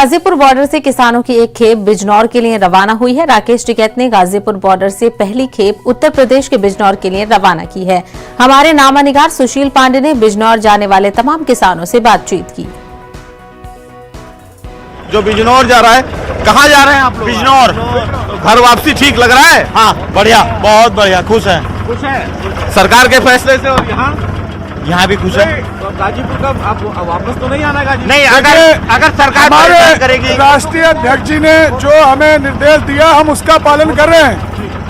Ghazipur border से किसानों की एक खेप बिजनौर के लिए रवाना हुई है। राकेश टिकैत ने गाजीपुर बॉर्डर से पहली खेप उत्तर प्रदेश के बिजनौर के लिए रवाना की है। हमारे नामानिगार सुशील पांडे ने बिजनौर जाने वाले तमाम किसानों से बातचीत की। जो बिजनौर जा रहा है, कहाँ जा रहे हैं आप लोग? बिजनौर। घर वापसी ठीक लग रहा है? हाँ, बढ़िया, बहुत बढ़िया, खुश है। खुश है सरकार के फैसले से। और यहाँ भी खुश है। तो गाजीपुर का आप वापस तो नहीं आना? गाजीपुर नहीं, अगर सरकार हमारे करेगी। राष्ट्रीय अध्यक्ष जी ने जो हमें निर्देश दिया, हम उसका पालन कर रहे हैं।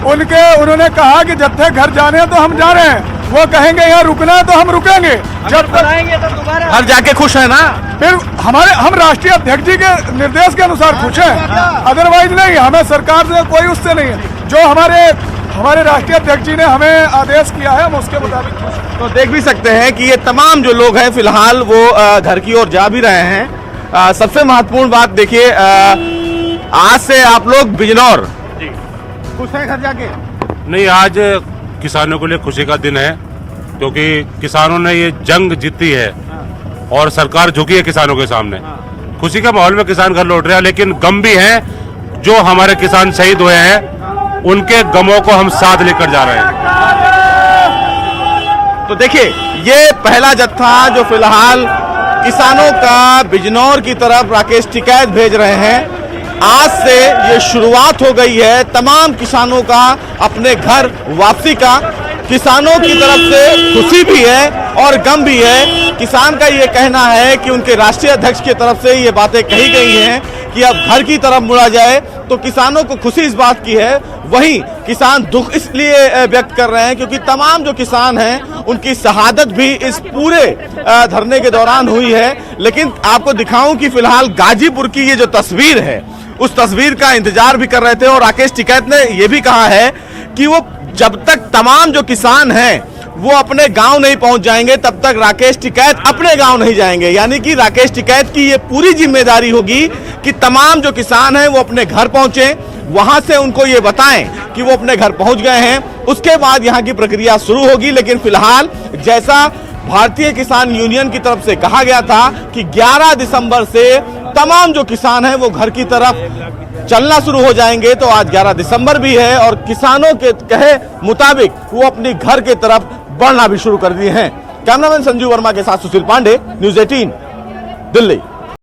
उन्होंने कहा कि जब तक घर जाने हैं तो हम जा रहे हैं, वो कहेंगे यहाँ रुकना है तो हम रुकेंगे। जब तक आएंगे तो दोबारा घर जाके खुश है ना? फिर हम राष्ट्रीय अध्यक्ष जी के निर्देश के अनुसार खुश हैं, अदरवाइज नहीं। हमें सरकार से कोई उससे नहीं है। जो हमारे राष्ट्रीय अध्यक्ष जी ने हमें आदेश किया है, हम उसके मुताबिक खुश हैं। तो देख भी सकते हैं कि ये तमाम जो लोग हैं फिलहाल वो घर की ओर जा भी रहे हैं। सबसे महत्वपूर्ण बात देखिए, आज से आप लोग बिजनौर खुश हैं घर जाके? नहीं, आज किसानों के लिए खुशी का दिन है, क्योंकि किसानों ने ये जंग जीती है और सरकार झुकी है किसानों के सामने। खुशी के माहौल में किसान घर लौट रहे हैं, लेकिन गम भी है। जो हमारे किसान शहीद हुए हैं, उनके गमों को हम साथ लेकर जा रहे हैं। तो देखिए, ये पहला जत्था जो फिलहाल किसानों का बिजनौर की तरफ राकेश टिकैत भेज रहे हैं। आज से ये शुरुआत हो गई है तमाम किसानों का अपने घर वापसी का। किसानों की तरफ से खुशी भी है और गम भी है। किसान का ये कहना है कि उनके राष्ट्रीय अध्यक्ष की तरफ से ये बातें कही गई हैं कि अब घर की तरफ मुड़ा जाए, तो किसानों को खुशी इस बात की है। वहीं किसान दुख इसलिए व्यक्त कर रहे हैं क्योंकि तमाम जो किसान हैं उनकी शहादत भी इस पूरे धरने के दौरान हुई है। लेकिन आपको दिखाऊं कि फिलहाल गाजीपुर की ये जो तस्वीर है, उस तस्वीर का इंतजार भी कर रहे थे। और राकेश टिकैत ने यह भी कहा है कि वो जब तक तमाम जो किसान हैं वो अपने गांव नहीं पहुंच जाएंगे, तब तक राकेश टिकैत अपने गांव नहीं जाएंगे। यानी कि राकेश टिकैत की ये पूरी जिम्मेदारी होगी कि तमाम जो किसान हैं वो अपने घर पहुंचे, वहां से उनको ये बताएं कि वो अपने घर पहुंच गए हैं। उसके बाद यहाँ की प्रक्रिया शुरू होगी। लेकिन फिलहाल जैसा भारतीय किसान यूनियन की तरफ से कहा गया था कि 11 दिसंबर से तमाम जो किसान हैं वो घर की तरफ चलना शुरू हो जाएंगे, तो आज 11 दिसंबर भी है और किसानों के कहे मुताबिक वो अपनी घर के तरफ बढ़ना भी शुरू कर दिए हैं। कैमरामैन संजीव वर्मा के साथ सुशील पांडे, न्यूज़ 18, दिल्ली।